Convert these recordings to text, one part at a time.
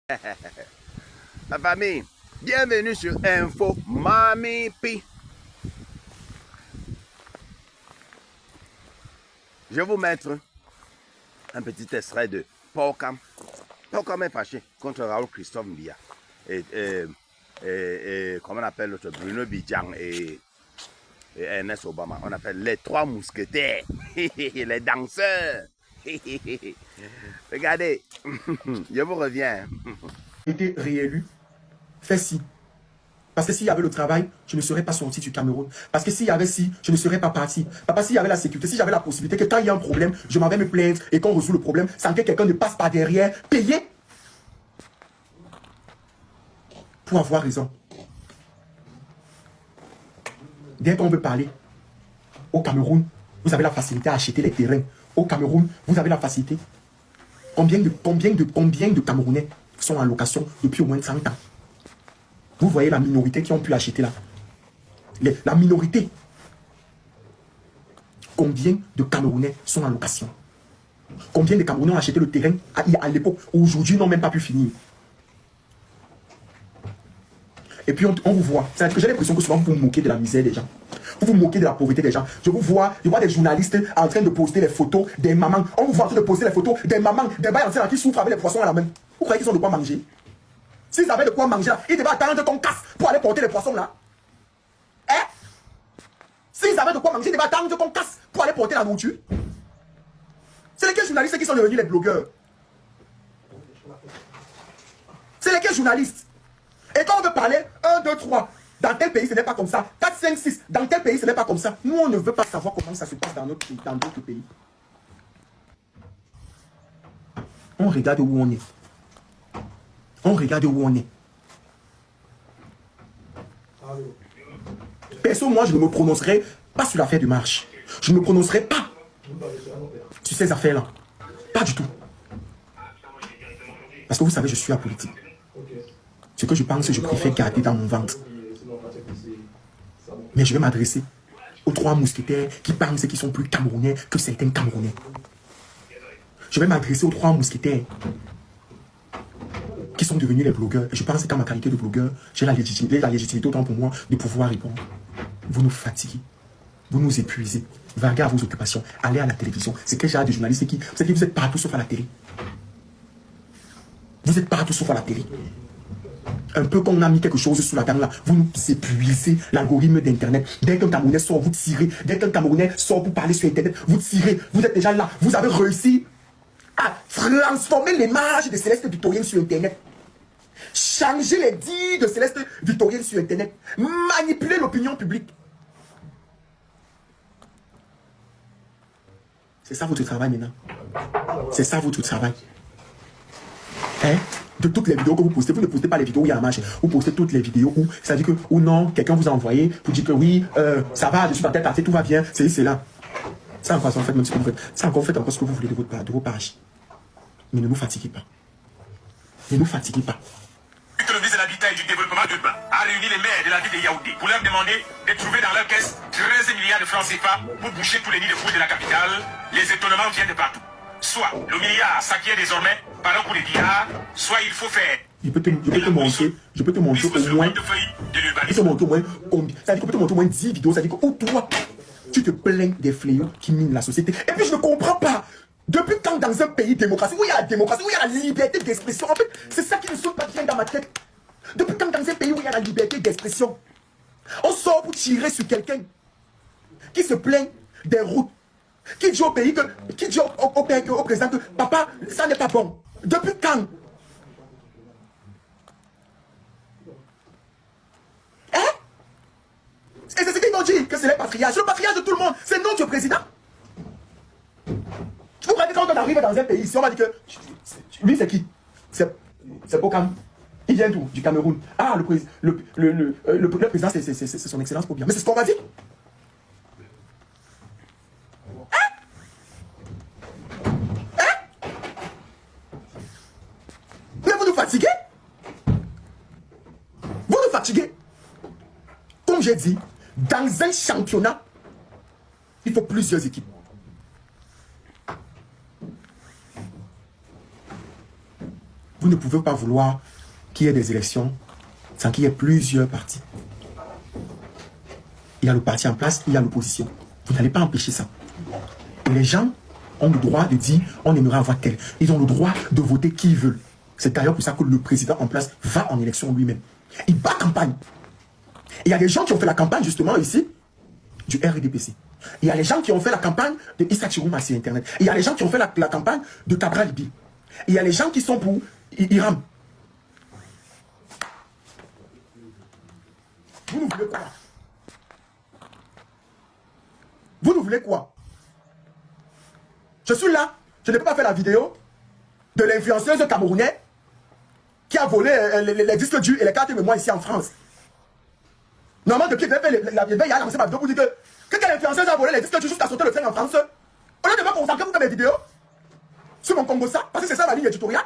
La famille, bienvenue sur Info Mami Pi. Je vais vous mettre un petit extrait de Paul Cam. Paul Cam est fâché contre Raoul Christophe Mbia. Et comment on appelle l'autre, Bruno Bidjan et Ernest Obama. On appelle les trois mousquetaires, les danseurs. Regardez, je vous reviens. Été réélu, fait si. Parce que s'il y avait le travail, je ne serais pas sorti du Cameroun. Parce que s'il y avait si, je ne serais pas parti. Papa, s'il y avait la sécurité, si j'avais la possibilité que quand il y a un problème, je m'en vais me plaindre et qu'on résout le problème sans que quelqu'un ne passe par derrière, payer pour avoir raison. Dès qu'on veut parler, au Cameroun, vous avez la facilité à acheter les terrains. Au Cameroun, vous avez la facilité. Combien de Camerounais sont en location depuis au moins 30 ans? Vous voyez la minorité qui ont pu acheter là. La minorité. Combien de Camerounais sont en location? Combien de Camerounais ont acheté le terrain à l'époque où aujourd'hui n'ont même pas pu finir? Et puis on vous voit. C'est-à-dire que j'ai l'impression que souvent vous vous moquez de la misère des gens. Vous vous moquez de la pauvreté des gens. Je vois des journalistes en train de poster les photos des mamans. On vous voit en train de poster les photos des mamans, des bails anciens qui souffrent avec les poissons à la main. Vous croyez qu'ils ont de quoi manger? S'ils avaient de quoi manger là, ils devaient attendre qu'on casse pour aller porter les poissons là. Hein? S'ils avaient de quoi manger, ils devaient attendre qu'on casse pour aller porter la nourriture. C'est lesquels journalistes qui sont devenus les blogueurs? C'est lesquels journalistes? Et quand on veut parler 1, 2, 3, dans tel pays ce n'est pas comme ça. 4, 5, 6, dans tel pays ce n'est pas comme ça. Nous on ne veut pas savoir comment ça se passe dans d'autres pays. On regarde où on est. On regarde où on est. Perso, moi je ne me prononcerai pas sur l'affaire de Marche. Je ne me prononcerai pas sur ces affaires-là. Pas du tout. Parce que vous savez, je suis apolitique. Ce que je pense, je préfère garder dans mon ventre. Mais je vais m'adresser aux trois mousquetaires qui pensent qu'ils sont plus Camerounais que certains Camerounais. Je vais m'adresser aux trois mousquetaires qui sont devenus les blogueurs. Et je pense qu'en ma qualité de blogueur, j'ai la légitimité autant pour moi de pouvoir répondre. Vous nous fatiguez. Vous nous épuisez. Vaguez à vos occupations. Allez à la télévision. C'est quel genre de journaliste qui... Vous savez que vous êtes partout sauf à la télé. Vous êtes partout sauf à la télé. Un peu comme on a mis quelque chose sous la dent là, vous nous épuisez l'algorithme d'internet. Dès qu'un Camerounais sort, vous tirez. Dès qu'un Camerounais sort pour parler sur internet, vous tirez. Vous êtes déjà là. Vous avez réussi à transformer l'image de Céleste Victorien sur internet. Changer les dires de Céleste Victorien sur internet. Manipuler l'opinion publique. C'est ça votre travail maintenant. C'est ça votre travail. Hein? De toutes les vidéos que vous postez, vous ne postez pas les vidéos où il y a la marche. Vous postez toutes les vidéos où, c'est-à-dire que, ou non, quelqu'un vous a envoyé pour dire que oui, ça va, je suis dans telle partie, tout va bien, c'est là. C'est encore ça, en fait, même ce que vous faites. C'est encore fait encore ce que vous voulez de vos pages. Mais ne nous fatiguez pas. Ne nous fatiguez pas. Le ministre de l'Habitat et du Développement urbain a réuni les maires de la ville de Yaoundé pour leur demander de trouver dans leur caisse 13 milliards de francs CFA pour boucher tous les nids de poules de la capitale. Les étonnements viennent de partout. Soit le milliard s'acquiert désormais par un coup de billard, soit il faut faire. Je peux te montrer au moins. Combien. C'est-à-dire que je peux te montrer au moins 10 vidéos. C'est-à-dire que toi, tu te plains des fléaux qui minent la société. Et puis je ne comprends pas. Depuis quand dans un pays démocratique, où il y a la démocratie, où il y a la liberté d'expression, en fait, c'est ça qui ne saute pas bien dans ma tête. Depuis quand dans un pays où il y a la liberté d'expression, on sort pour tirer sur quelqu'un qui se plaint des routes, qui dit au pays qui dit au président que papa, ça n'est pas bon. Depuis quand? Hein? Et c'est ce qu'ils m'ont dit, que c'est le patriarche. Le patriarche de tout le monde, c'est notre président. Vous croyez que quand on arrive dans un pays, si on va dire que... Lui, c'est qui? C'est Pokam. Il vient d'où? Du Cameroun. Ah, le président, c'est son excellence pour bien. Mais c'est ce qu'on va dire. Mais vous nous fatiguez. Vous nous fatiguez. Comme j'ai dit, dans un championnat, il faut plusieurs équipes. Vous ne ne pouvez pas vouloir qu'il y ait des élections sans qu'il y ait plusieurs partis. Il y a le parti en place, il y a l'opposition. Vous n'allez pas empêcher ça. Et les gens ont le droit de dire on aimerait avoir tel. Ils ont le droit de voter qui ils veulent. C'est d'ailleurs pour ça que le président en place va en élection lui-même. Il bat campagne. Et il y a des gens qui ont fait la campagne justement ici du RDPC. Il y a les gens qui ont fait la campagne de Issa Chirouma sur Internet. Il y a les gens qui ont fait la campagne de Cabral Libi. Il y a les gens qui sont pour Iram. Vous nous voulez quoi? Vous nous voulez quoi? Je suis là. Je ne peux pas faire la vidéo de l'influenceuse camerounais qui a volé les disques durs et les cartes mémoire ici en France. Normalement, depuis qu'il avait fait la veille, il a lancé ma vidéo pour dire que quelle influenceuse a volé les disques durs juste à sauter le train en France. Au lieu de me consacrer pour faire mes vidéos sur mon Congo ça, parce que c'est ça ma ligne éditoriale.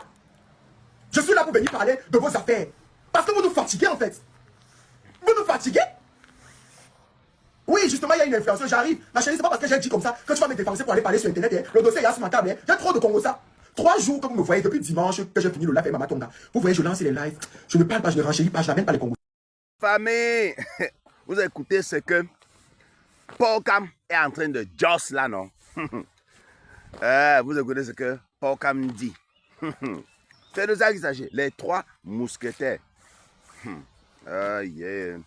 Je suis là pour venir parler de vos affaires. Parce que vous nous fatiguez en fait. Vous nous fatiguez. Oui, justement, il y a une influenceuse, j'arrive. Ma chérie, c'est pas parce que j'ai dit comme ça que tu vas me défoncer pour aller parler sur Internet. Hein. Le dossier est là sur ma table. Hein. Il y a trop de Congo ça. 3 jours que vous me voyez depuis dimanche que j'ai fini le live avec Mama Tonga. Vous voyez, je lance les lives. Je ne parle pas, je ne renchéris pas, je n'amène pas les Congos. Famille, vous écoutez ce que Paul Cam est en train de joss là, non? Vous écoutez ce que Paul Cam dit. C'est de ça qu'il s'agit. Les 3 mousquetaires. Yeah.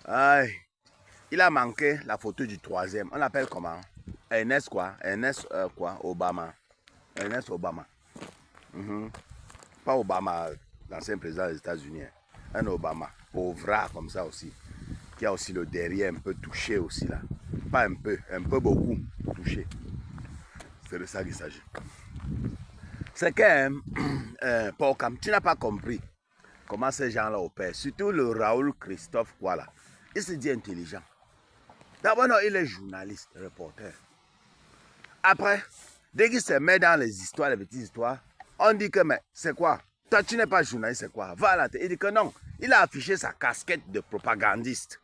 Aïe. Il a manqué la photo du 3e. On l'appelle comment? Ernest quoi? Ernest quoi? Obama. Ernest Obama. Pas Obama, l'ancien président des États-Unis. Un Obama, pauvre comme ça aussi. Qui a aussi le derrière un peu touché aussi là. Pas un peu beaucoup touché. C'est de ça qu'il s'agit. C'est que, Paul Cam, tu n'as pas compris comment ces gens-là opèrent. Surtout le Raoul Christophe, voilà. Il se dit intelligent. D'abord, non, il est journaliste, reporter. Après, dès qu'il se met dans les histoires, les petites histoires, on dit que, mais c'est quoi? Toi, tu n'es pas journaliste, c'est quoi? Va à la télé. Il dit que non. Il a affiché sa casquette de propagandiste.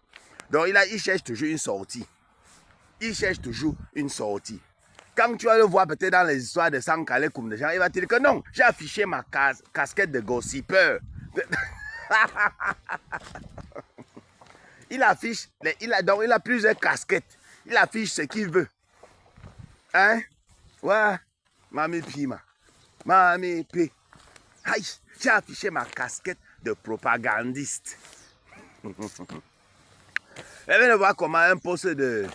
Donc, il cherche toujours une sortie. Il cherche toujours une sortie. Quand tu vas le voir peut-être dans les histoires de Sankale comme des gens, il va te dire que non, j'ai affiché ma casquette de gossipeur. Il affiche, il a plusieurs casquettes. Il affiche ce qu'il veut. Hein? Ouais. Mami Pima. Mami P. Aïe, j'ai affiché ma casquette de propagandiste. Et venez voir comment un poste de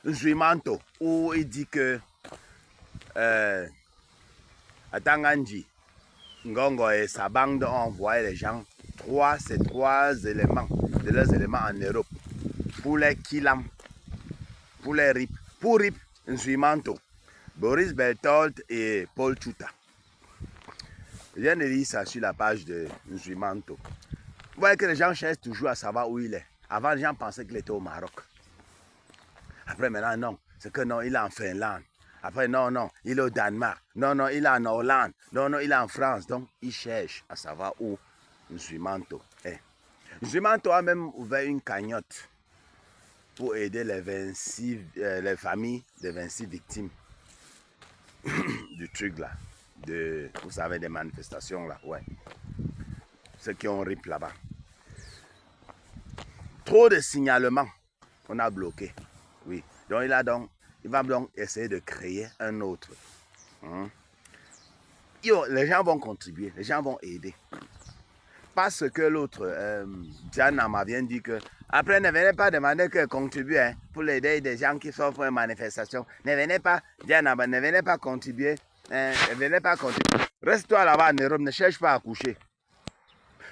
Zuimanto où il dit que à Tanganji, Ngongo et sa bande ont envoyé les gens ces 3 éléments, de leurs éléments en Europe, pour les Kilam, pour les RIP, pour RIP, Nzuimanto, Boris Berthold et Paul Chouta. Je viens de lire ça sur la page de Nzuimanto. Vous voyez que les gens cherchent toujours à savoir où il est. Avant, les gens pensaient qu'il était au Maroc. Après, maintenant, non. C'est que non, il est en Finlande. Après, non, il est au Danemark. Non, il est en Hollande. Non, il est en France. Donc, il cherche à savoir où Nzuimanto est. Nzuimanto a même ouvert une cagnotte pour aider les familles des 26 victimes du truc là. Vous savez, des manifestations là, ouais. Ceux qui ont RIP là-bas. Trop de signalements. On a bloqué. Oui. Donc, il va donc essayer de créer un autre. Les gens vont contribuer, les gens vont aider. Parce que l'autre, Diana m'a bien dit que après, ne venez pas demander que contribuer hein, pour aider des gens qui souffrent une manifestation. Ne venez pas, Diana, ne venez pas contribuer. Ne venez pas contribuer. Reste-toi là-bas en Europe, ne cherche pas à coucher.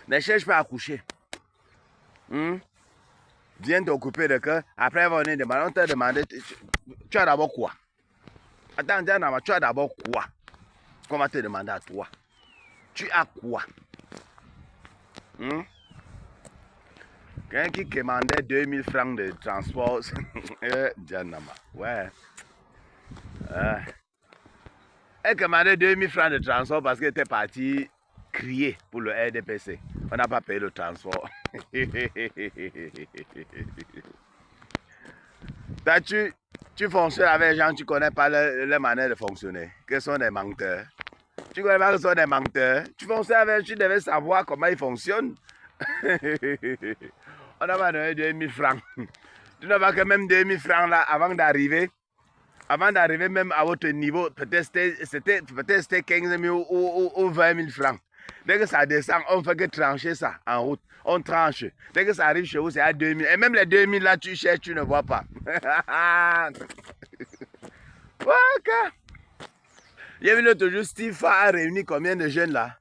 Ne cherche pas à coucher. Viens t'occuper de que, après on est demandé, on t'a demandé, tu as d'abord quoi? Attends, Diana, tu as d'abord quoi? Qu'on va te demander à toi. Tu as quoi? Quelqu'un qui commandait 2000 francs de transport. Diana, ouais. Elle commandait 2000 francs de transport parce qu'elle était partie crier pour le RDPC. On n'a pas payé le transport. Tu fonctionnes avec les gens, tu ne connais pas leur manière de fonctionner. Quels sont des menteurs? Tu connais pas que ce sont des menteurs. Tu devais savoir comment ils fonctionnent. On a pas donné 2000 francs. Tu n'as pas que même 2000 francs là avant d'arriver même à votre niveau, peut-être c'était 15 000 ou 20 000 francs. Dès que ça descend, on ne fait que trancher ça en route. On tranche. Dès que ça arrive chez vous, c'est à 2000. Et même les 2000 là, tu cherches, tu ne vois pas. Il y a vu l'autre jour, Steve a réuni combien de jeunes là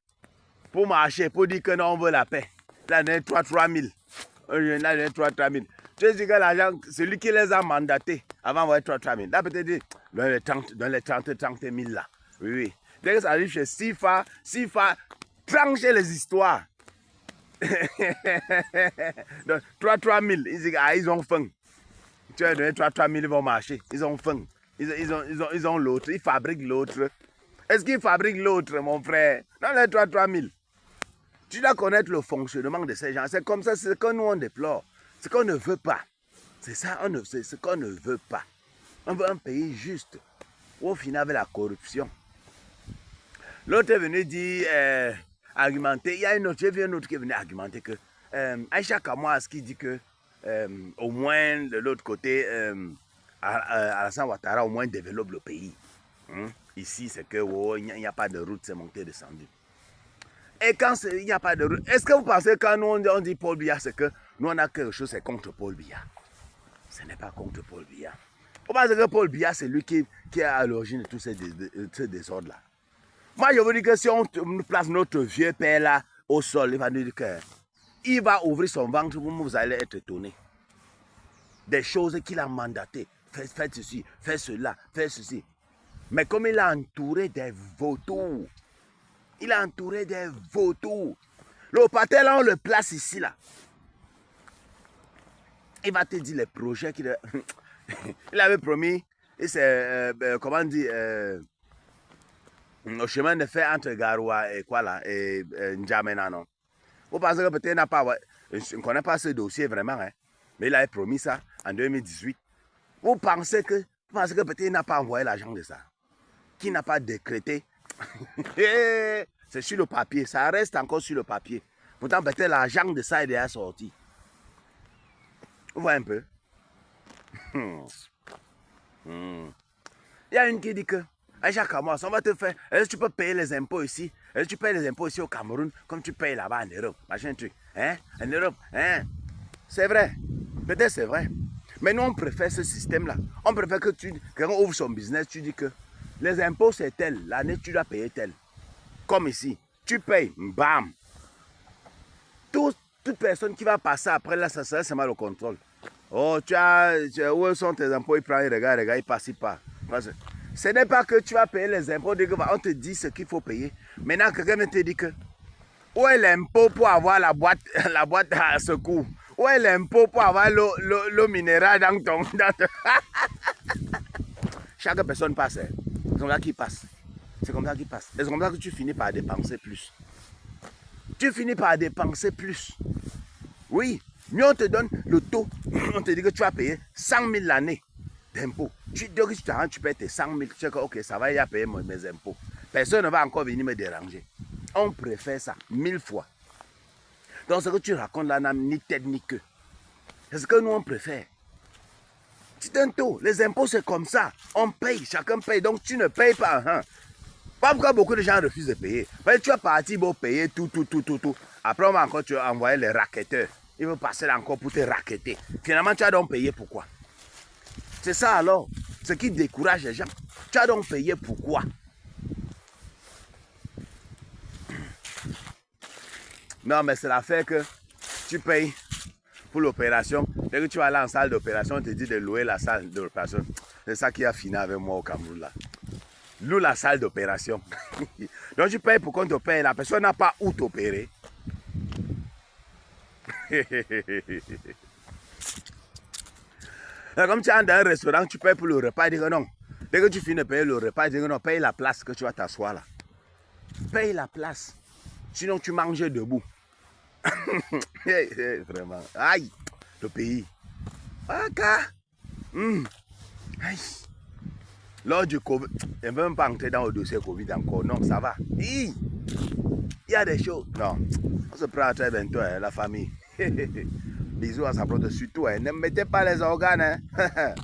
pour marcher, pour dire que non, on veut la paix. Là, on a 3 000. Un jeune là, on a 3 000. Tu dis que l'argent, celui qui les a mandatés avant d'avoir 3 000. Là, peut-être dit, dans les 30 000 là. Oui, oui. Dès que ça arrive chez Sifa, trancher les histoires. Donc, 3 000, ils disent, ah, ils ont faim. Tu as donné 3 000, ils vont marcher. Ils ont faim. Ils ont l'autre, ils fabriquent l'autre. Est-ce qu'ils fabriquent l'autre, mon frère? Non, les 3 000. Tu dois connaître le fonctionnement de ces gens. C'est comme ça, c'est ce que nous on déplore. Ce qu'on ne veut pas. C'est ça, c'est ce qu'on ne veut pas. On veut un pays juste. Où au final, avec la corruption. L'autre est venu dire, argumenter. Il y a une autre, j'ai vu un autre qui est venu argumenter que Aïcha Kamouas qui dit que au moins de l'autre côté, Alassane Ouattara au moins développe le pays. Ici, c'est que il n'y a pas de route, c'est monté descendu. Et quand il n'y a pas de route, est-ce que vous pensez que quand nous on dit Paul Biya, c'est que nous on a quelque chose, c'est contre Paul Biya? Ce n'est pas contre Paul Biya. Vous pensez que Paul Biya, c'est lui qui est à l'origine de tous ces désordres-là? Moi, je vous dis que si on place notre vieux père là au sol, il va nous dire qu'il va ouvrir son ventre, vous allez être étonnés. Des choses qu'il a mandatées. Faites ceci, faites cela, faites ceci. Mais comme il a entouré des vautours, il a entouré des vautours. Le patel, là, on le place ici, là. Il va te dire les projets qu'il a... Il avait promis, et c'est, comment dire, au chemin de fer entre Garoua et quoi là, et N'Djamena, non. Vous pensez que peut-être il n'a pas, je ne connais pas ce dossier vraiment, hein, mais il avait promis ça en 2018. Vous pensez que peut-être il n'a pas envoyé l'argent de ça, qu'il n'a pas décrété. C'est sur le papier, ça reste encore sur le papier. Pourtant, peut-être l'argent de ça est déjà sorti. Vous voyez un peu. Il y a une qui dit que Aïcha Kamouas, on va te faire. Est-ce que tu peux payer les impôts ici? Est-ce que tu payes les impôts ici au Cameroun comme tu payes là-bas en Europe? Machin truc. Hein? En Europe, hein? C'est vrai. Peut-être c'est vrai. Mais nous, on préfère ce système-là. On préfère que quand on ouvre son business, tu dis que les impôts, c'est tel. L'année, tu dois payer tel. Comme ici. Tu payes, bam. Toute personne qui va passer après là, ça sera seulement le contrôle. Oh, où sont tes impôts? Il prend, il regarde, il passe, il part. Ce n'est pas que tu vas payer les impôts, on te dit ce qu'il faut payer. Maintenant, quelqu'un te dit que où est l'impôt pour avoir la boîte à secours? Où est l'impôt pour avoir l'eau minérale dans ton... Chaque personne passe. Hein. C'est comme ça qu'il passe. C'est comme ça qu'il passe. Et c'est comme ça que tu finis par dépenser plus. Tu finis par dépenser plus. Oui. Mieux on te donne le taux. On te dit que tu vas payer 100 000 l'année d'impôts. Tu payes tes 100 000. Tu sais que ok, ça va y payer mes impôts. Personne ne va encore venir me déranger. On préfère ça 1000 fois. Donc ce que tu racontes là n'a ni tête ni queue. C'est ce que nous on préfère. C'est un taux. Les impôts c'est comme ça. On paye, chacun paye. Donc tu ne payes pas. Hein. Pas pourquoi beaucoup de gens refusent de payer. Parce que tu vas partir pour payer tout. Après on va encore envoyer les racketteurs. Ils vont passer là encore pour te racketter. Finalement tu vas donc payer pourquoi? C'est ça alors. Ce qui décourage les gens. Tu as donc payé pourquoi? Non, mais c'est l'affaire que tu payes pour l'opération. Dès que tu vas aller en salle d'opération, on te dit de louer la salle d'opération. C'est ça qui a fini avec moi au Cameroun là. Loue la salle d'opération. Donc tu payes pour qu'on t'opère. La personne n'a pas où t'opérer. Comme tu es dans un restaurant, tu payes pour le repas, dis que non. Dès que tu finis de payer le repas, dis que non, paye la place que tu vas t'asseoir là. Paye la place. Sinon tu manges debout. Vraiment. Aïe, le pays. Aïe. Lors du Covid, je ne veux même pas entrer dans le dossier Covid encore. Non, ça va. Il y a des choses. Non, on se prend très bientôt, hein, la famille. Bisous à sa proche, surtout. Ne mettez pas les organes. Hein.